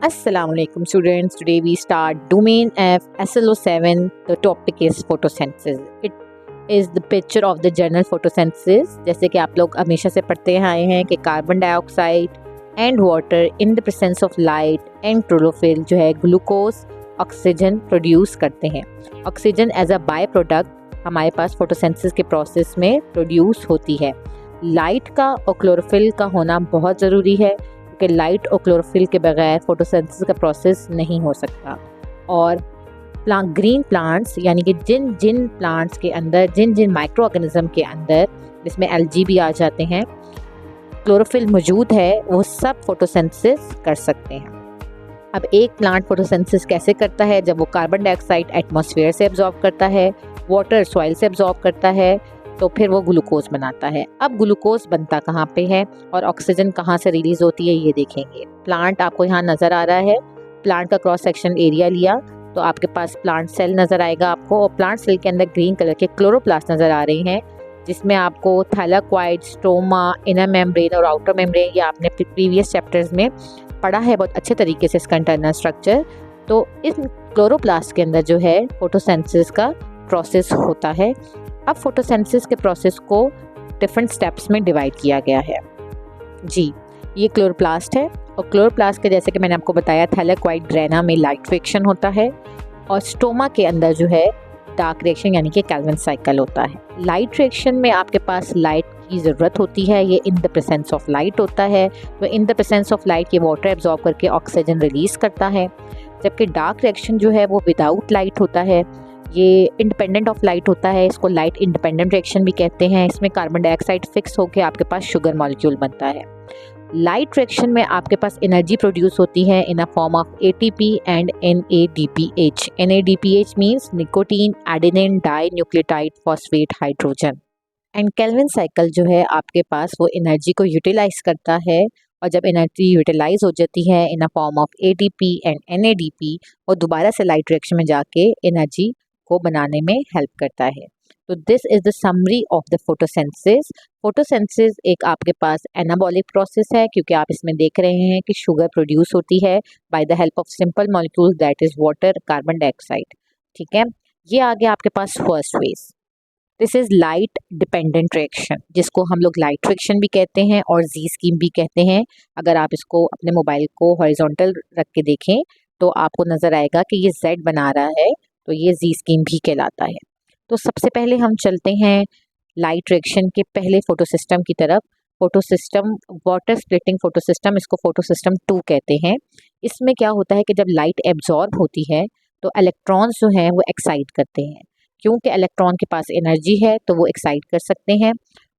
Assalamualaikum students. Today we start domain F SLO7. The topic is photosynthesis. It is the picture of the general photosynthesis. जैसे कि आप लोग हमेशा से पढ़ते आए हैं कि carbon dioxide and water in the presence of light and chlorophyll जो है ग्लूकोज ऑक्सीजन प्रोड्यूस करते हैं। Oxygen as a by product हमारे पास फोटोसिंथेसिस के प्रोसेस में प्रोड्यूस होती है। लाइट का और क्लोरोफिल का होना बहुत ज़रूरी है कि लाइट और क्लोरोफिल के बगैर फोटोसिंथेसिस का प्रोसेस नहीं हो सकता। और ग्रीन प्लांट्स यानी कि जिन जिन प्लांट्स के अंदर जिन माइक्रो ऑर्गेनिज्म के अंदर जिसमें एल्गी भी आ जाते हैं क्लोरोफिल मौजूद है वो सब फोटोसिंथेसिस कर सकते हैं। अब एक प्लांट फोटोसिंथेसिस कैसे करता है? जब वो कार्बन डाइऑक्साइड एटमॉस्फेयर से एब्जॉर्ब करता है, वाटर सॉइल से एब्जॉर्ब करता है, तो फिर वो ग्लूकोज बनाता है। अब ग्लूकोज बनता कहाँ पे है और ऑक्सीजन कहाँ से रिलीज होती है ये देखेंगे। प्लांट आपको यहाँ नज़र आ रहा है। प्लांट का क्रॉस सेक्शन एरिया लिया तो आपके पास प्लांट सेल नज़र आएगा आपको, और प्लांट सेल के अंदर ग्रीन कलर के क्लोरोप्लास्ट नज़र आ रहे हैं जिसमें आपको थैलाक्वाइड, स्टोमा, इनर मेम्ब्रेन और आउटर मेम्ब्रेन, ये आपने प्रीवियस चैप्टर्स में पढ़ा है बहुत अच्छे तरीके से इसका इंटरनल स्ट्रक्चर। तो इस क्लोरोप्लास्ट के अंदर जो है फोटोसिंथेसिस का प्रोसेस होता है। अब फोटोसिंथेसिस के प्रोसेस को डिफरेंट स्टेप्स में डिवाइड किया गया है। जी, ये क्लोरोप्लास्ट है और क्लोरोप्लास्ट के जैसे कि मैंने आपको बताया थैलाक्वाइड ग्रेना में लाइट रिएक्शन होता है और स्टोमा के अंदर जो है डार्क रिएक्शन यानी कि कैल्विन साइकिल होता है। लाइट रिएक्शन में आपके पास लाइट की ज़रूरत होती है, ये इन द प्रेजेंस ऑफ लाइट होता है। तो इन द प्रेजेंस ऑफ लाइट ये वाटर एब्जॉर्ब करके ऑक्सीजन रिलीज़ करता है। जबकि डार्क रिएक्शन जो है वो विदाउट लाइट होता है, ये इंडिपेंडेंट ऑफ लाइट होता है। इसको लाइट इंडिपेंडेंट रिएक्शन भी कहते हैं। इसमें कार्बन डाइऑक्साइड फिक्स होकर आपके पास शुगर मॉलिक्यूल बनता है। लाइट रिएक्शन में आपके पास एनर्जी प्रोड्यूस होती है in a form of ATP and NADPH। NADPH means nicotine adenine dinucleotide phosphate hydrogen. And Calvin cycle जो है आपके पास वो एनर्जी को यूटिलाइज करता है, और जब एनर्जी यूटिलाइज हो जाती है in a form of ATP and NADP, और दोबारा से लाइट रिएक्शन में जाके एनर्जी को बनाने में हेल्प करता है। तो this is the summary of the photosynthesis. Photosynthesis एक आपके पास एनाबॉलिक प्रोसेस है क्योंकि आप इसमें देख रहे हैं कि शुगर प्रोड्यूस होती है by the help of simple molecules that is water, carbon dioxide. ठीक है, ये आ गया आपके पास first phase. This is light dependent reaction जिसको हम लोग लाइट रिएक्शन भी कहते हैं और जी स्कीम भी कहते हैं। अगर आप इसको अपने मोबाइल को हॉरिजॉन्टल रख के देखें तो आपको नज़र आएगा कि ये Z बना रहा है, तो ये जी स्कीम भी कहलाता है। तो सबसे पहले हम चलते हैं लाइट रिएक्शन के पहले फोटोसिस्टम की तरफ। फोटोसिस्टम वाटर स्प्लिटिंग फोटोसिस्टम, इसको फोटोसिस्टम 2 कहते हैं। इसमें क्या होता है कि जब लाइट एब्जॉर्ब होती है तो इलेक्ट्रॉन्स जो हैं वो एक्साइट करते हैं। क्योंकि इलेक्ट्रॉन के पास एनर्जी है तो वो एक्साइट कर सकते हैं,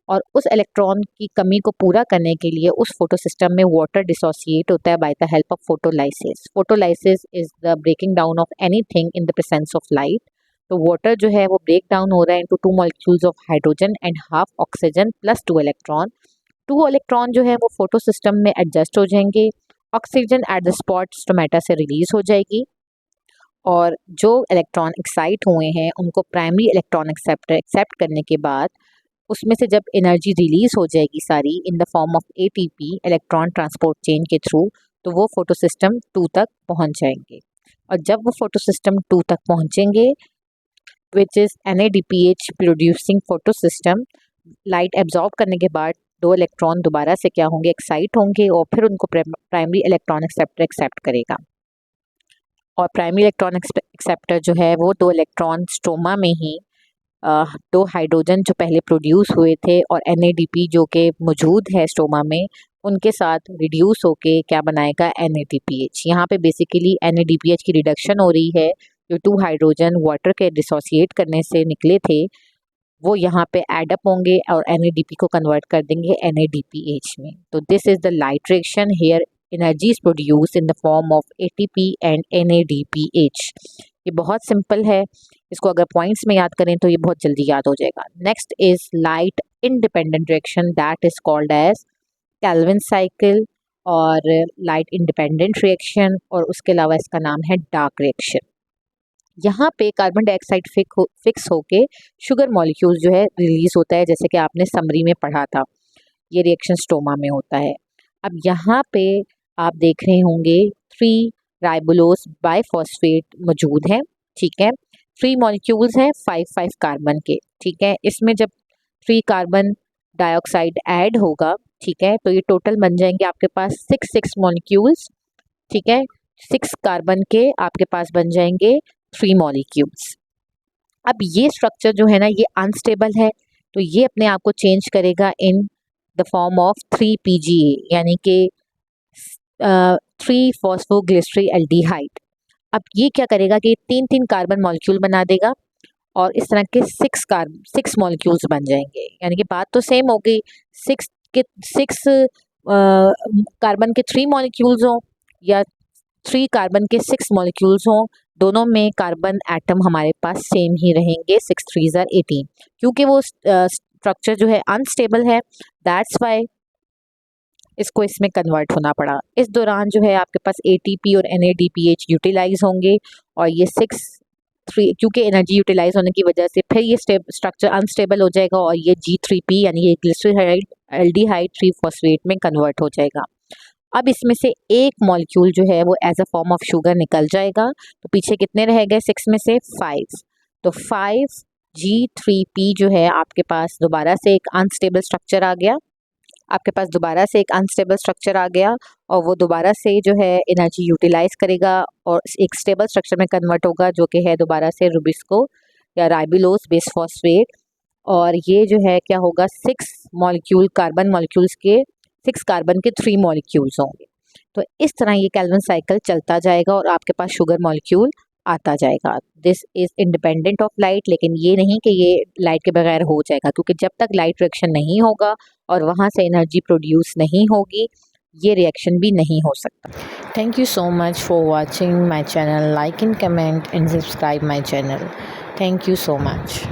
और उस इलेक्ट्रॉन की कमी को पूरा करने के लिए उस फोटोसिस्टम में वाटर डिसोसिएट होता है by the help of photolysis. Photolysis is the breaking down of anything in the presence of light. तो वाटर जो है वो ब्रेक डाउन हो रहा है into 2 molecules of hydrogen and half oxygen plus 2 electron. 2 electron जो है वो फोटोसिस्टम में एडजस्ट हो जाएंगे। Oxygen at the spot stomata से रिलीज हो जाएगी, और जो इलेक्ट्रॉन एक्साइट हुए हैं उनको प्राइमरी इलेक्ट्रॉन एक्सेप्टर एक्सेप्ट करने के बाद उसमें से जब एनर्जी रिलीज हो जाएगी सारी इन the form of ATP electron transport chain के थ्रू, तो वो फोटोसिस्टम 2 तक पहुंच जाएंगे। और जब वो फोटोसिस्टम 2 तक पहुंचेंगे which is NADPH producing photosystem, light absorb करने के बाद 2 इलेक्ट्रॉन दोबारा से क्या होंगे, एक्साइट होंगे, और फिर उनको प्राइमरी इलेक्ट्रॉन एक्सेप्टर एक्सेप्ट करेगा। और प्राइमरी इलेक्ट्रॉन एक्सेप्टर जो है वो 2 इलेक्ट्रॉन स्टोमा में ही 2 हाइड्रोजन जो पहले प्रोड्यूस हुए थे और NADP जो कि मौजूद है स्टोमा में उनके साथ रिड्यूस होके क्या बनाएगा, NADPH। यहाँ पे बेसिकली NADPH की रिडक्शन हो रही है। जो 2 हाइड्रोजन वाटर के डिसोसिएट करने से निकले थे वो यहाँ पे एडअप होंगे और NADP को कन्वर्ट कर देंगे NADPH में। तो this is the light reaction here energy is produce in the form of ATP and NADPH। ये बहुत सिंपल है, इसको अगर पॉइंट्स में याद करें तो ये बहुत जल्दी याद हो जाएगा। Next is light independent reaction that is called as Calvin cycle और लाइट इंडिपेंडेंट रिएक्शन, और उसके अलावा इसका नाम है डार्क रिएक्शन। यहाँ पे कार्बन डाइऑक्साइड फिक्स होके शुगर मॉलिक्यूल जो है रिलीज होता है, जैसे कि आपने समरी में पढ़ा था। ये रिएक्शन स्टोमा में होता है। अब यहाँ पे आप देख रहे होंगे 3 राइबोलोज बाइफॉस्फेट मौजूद हैं, ठीक है। 3 मॉलिक्यूल्स हैं 5-5 कार्बन के, ठीक है। इसमें जब 3 कार्बन डाइऑक्साइड ऐड होगा, ठीक है, तो ये टोटल बन जाएंगे आपके पास 6 मॉलिक्यूल्स, ठीक है। 6 कार्बन के आपके पास बन जाएंगे 3 मॉलिक्यूल्स। अब ये स्ट्रक्चर जो है ना ये अनस्टेबल है, तो ये अपने आप को चेंज करेगा इन द फॉर्म ऑफ 3 PGA, यानी कि 3 फॉस्फोग्लिसरील्डिहाइड। अब ये क्या करेगा कि 3-3 कार्बन मॉलिक्यूल बना देगा और इस तरह के 6 मॉलिक्यूल्स बन जाएंगे। यानी कि बात तो सेम हो गई, 6 कार्बन के 3 मॉलिक्यूल्स हों या 3 कार्बन के 6 मॉलिक्यूल्स हों, दोनों में कार्बन एटम हमारे पास सेम ही रहेंगे, 6 3s are 18। क्योंकि वो स्ट्रक्चर जो है अनस्टेबल है, दैट्स वाई इसको इसमें कन्वर्ट होना पड़ा। इस दौरान जो है आपके पास ATP और NADPH यूटिलाइज होंगे और ये 6-3 क्योंकि एनर्जी यूटिलाइज होने की वजह से फिर ये स्ट्रक्चर अनस्टेबल हो जाएगा और ये G3P यानी ये ग्लिसरॉल्डिहाइड 3 फॉस्फेट में कन्वर्ट हो जाएगा। अब इसमें से एक मॉलिक्यूल जो है वो as a form of sugar निकल जाएगा, तो पीछे कितने रह गए 6 में से 5, तो 5G3P जो है आपके पास दोबारा से एक अनस्टेबल स्ट्रक्चर आ गया, आपके पास दोबारा से एक अनस्टेबल स्ट्रक्चर आ गया और वो दोबारा से जो है एनर्जी यूटिलाइज करेगा और एक स्टेबल स्ट्रक्चर में कन्वर्ट होगा जो कि है दोबारा से रुबिस्को या राइबोलोज बेस फॉस्फेट। और ये जो है क्या होगा 6 मॉलिक्यूल कार्बन मॉलिक्यूल्स के 6 कार्बन के 3 मॉलिक्यूल्स होंगे। तो इस तरह ये कैल्विन साइकिल चलता जाएगा और आपके पास शुगर मॉलिक्यूल आता जाएगा। This is independent of light, लेकिन ये नहीं कि ये लाइट के बगैर हो जाएगा, क्योंकि जब तक लाइट रिएक्शन नहीं होगा और वहाँ से एनर्जी प्रोड्यूस नहीं होगी ये रिएक्शन भी नहीं हो सकता। Thank you so much for watching my channel, like and comment and subscribe my channel. Thank you so much.